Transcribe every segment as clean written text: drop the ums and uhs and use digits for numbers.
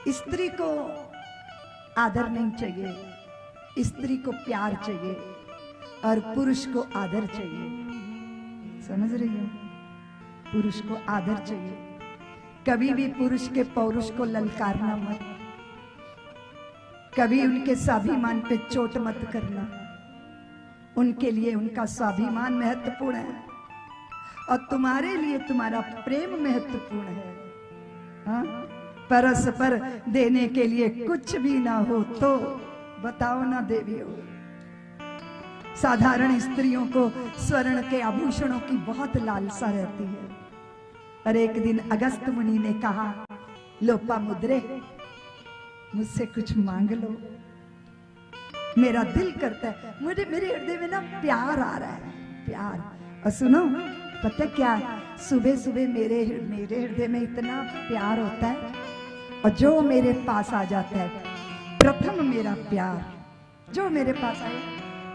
स्त्री को आदर नहीं चाहिए, स्त्री को प्यार चाहिए और पुरुष को आदर चाहिए। समझ रही हो? पुरुष को आदर चाहिए। कभी भी पुरुष के पौरुष को ललकारना मत, कभी उनके स्वाभिमान पे चोट मत करना। उनके लिए उनका स्वाभिमान महत्वपूर्ण है और तुम्हारे लिए तुम्हारा प्रेम महत्वपूर्ण है। हाँ? परस्पर देने के लिए कुछ भी ना हो तो बताओ ना देवियों। साधारण स्त्रियों को स्वर्ण के आभूषणों की बहुत लालसा रहती है। और एक दिन अगस्त मुनि ने कहा, लोपामुद्रे मुझसे कुछ मांग लो, मेरा दिल करता है, मुझे मेरे हृदय में ना प्यार आ रहा है, प्यार। और सुनो, पता क्या, सुबह सुबह मेरे हृदय में इतना प्यार होता है और जो मेरे पास आ जाता है, प्रथम मेरा प्यार जो मेरे पास आए,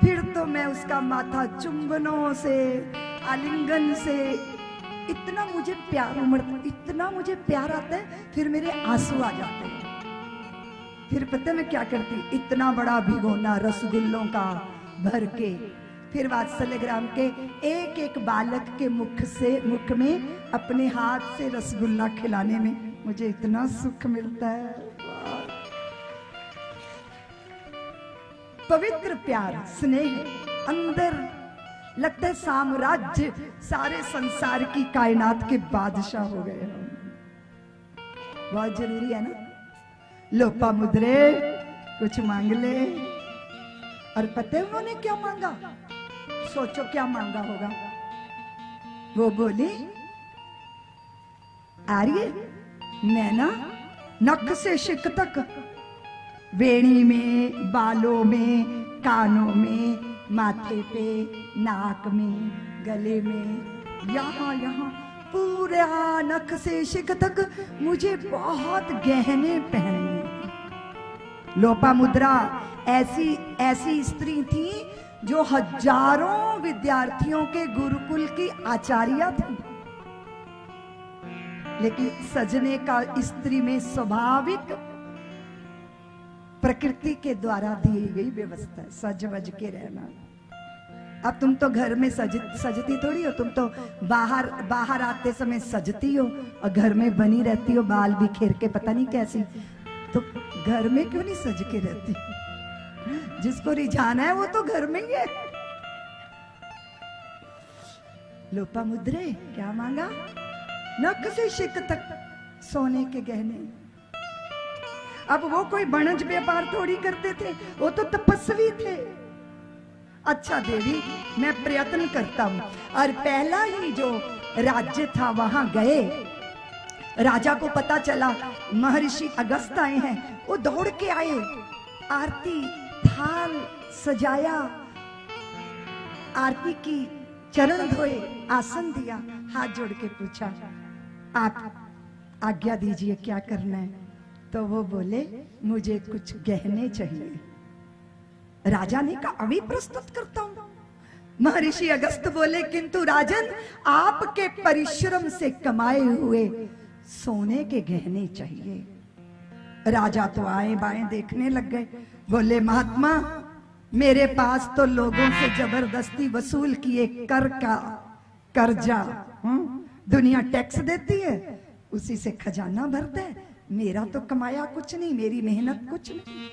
फिर तो मैं उसका माथा चुंबनों से, आलिंगन से, इतना मुझे प्यार उमड़ता, इतना मुझे प्यार आता है, फिर मेरे आंसू आ जाते हैं। फिर पता मैं क्या करती, इतना बड़ा भिगोना रसगुल्लों का भर के, फिर वात्सल्य ग्राम के एक एक बालक के मुख में अपने हाथ से रसगुल्ला खिलाने में मुझे इतना सुख मिलता है। पवित्र प्यार, स्नेह, अंदर लगता है साम्राज्य, सारे संसार की कायनात के बादशाह हो गए हम। बहुत जरूरी है ना। लोपामुद्रे कुछ मांग ले। और पता है उन्होंने क्या मांगा? सोचो क्या मांगा होगा। वो बोली, आर्य मैं ना नख से शिक तक, वेणी में, बालों में, कानों में, माथे पे, नाक में, गले में, यहाँ यहाँ पूरा नख से शिक तक मुझे बहुत गहने पहनने। लोपामुद्रा ऐसी स्त्री थी जो हजारों विद्यार्थियों के गुरुकुल की आचार्य थी, लेकिन सजने का स्त्री में स्वाभाविक प्रकृति के द्वारा दी गई व्यवस्था है, सज वज के रहना। अब तुम तो घर में सजती थोड़ी हो, तुम तो बाहर आते समय सजती हो और घर में बनी रहती हो बाल बिखेर के, पता नहीं कैसी। तो घर में क्यों नहीं सज के रहती? जिसको रिझाना है वो तो घर में ही है। लोपामुद्रे क्या मांगा? नख से शिक तक सोने के गहने। अब वो कोई बनज व्यापार थोड़ी करते थे, वो तो तपस्वी थे। अच्छा देवी, मैं प्रयत्न करता हूं। और पहला ही जो राज्य था वहां गए, राजा को पता चला महर्षि अगस्त आए हैं, वो दौड़ के आए, आरती थाल सजाया, आरती की, चरण धोए, आसन दिया, हाथ जोड़ के पूछा, आप आज्ञा दीजिए क्या करना है? तो वो बोले, मुझे कुछ गहने चाहिए। राजा ने कहा, अभी प्रस्तुत करता हूं। महर्षि अगस्त बोले, किंतु राजन, आपके परिश्रम से कमाए हुए सोने के गहने चाहिए। राजा तो आए बाएं देखने लग गए, बोले, महात्मा मेरे पास तो लोगों से जबरदस्ती वसूल किए कर का कर्जा, दुनिया टैक्स देती है, उसी से खजाना भरता है, मेरा तो कमाया कुछ नहीं, मेरी मेहनत कुछ नहीं।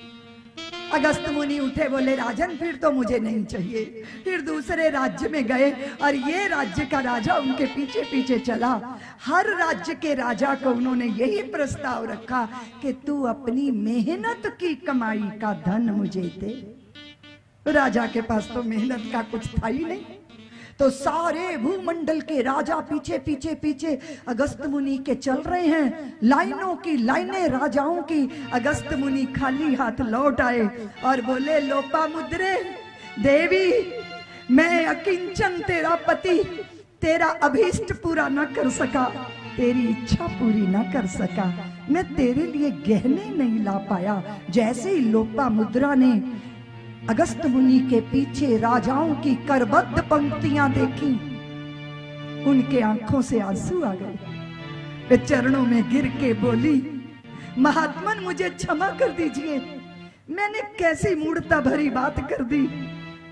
अगस्त मुनि उठे, बोले, राजन फिर तो मुझे नहीं चाहिए। फिर दूसरे राज्य में गए और ये राज्य का राजा उनके पीछे पीछे चला। हर राज्य के राजा को उन्होंने यही प्रस्ताव रखा कि तू अपनी मेहनत की कमाई का धन मुझे दे। राजा के पास तो मेहनत का कुछ था ही नहीं, तो सारे भूमंडल के राजा पीछे पीछे पीछे अगस्त मुनि के चल रहे हैं, लाइनों की लाइनें राजाओं की। अगस्त मुनि खाली हाथ लौट आए और बोले, लोपामुद्रे देवी, मैं अकिंचन तेरा पति, तेरा अभीष्ट पूरा न कर सका, तेरी इच्छा पूरी न कर सका, मैं तेरे लिए गहने नहीं ला पाया। जैसे ही लोपामुद्रा ने अगस्त मुनि के पीछे राजाओं की करबद्ध पंक्तियां देखी, उनके आंखों से आंसू आ गए। वे चरणों में गिर के बोली, महात्मन मुझे क्षमा कर दीजिए, मैंने कैसी मूर्खता भरी बात कर दी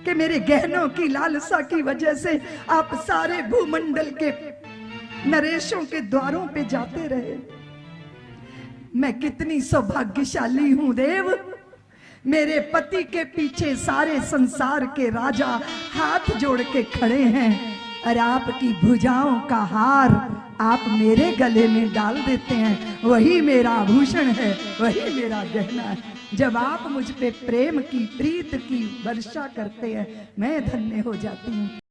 कि मेरे गहनों की लालसा की वजह से आप सारे भूमंडल के नरेशों के द्वारों पे जाते रहे। मैं कितनी सौभाग्यशाली हूं देव, मेरे पति के पीछे सारे संसार के राजा हाथ जोड़ के खड़े हैं और आपकी भुजाओं का हार आप मेरे गले में डाल देते हैं। वही मेरा आभूषण है, वही मेरा गहना है। जब आप मुझ पे प्रेम की प्रीत की वर्षा करते हैं, मैं धन्य हो जाती हूँ।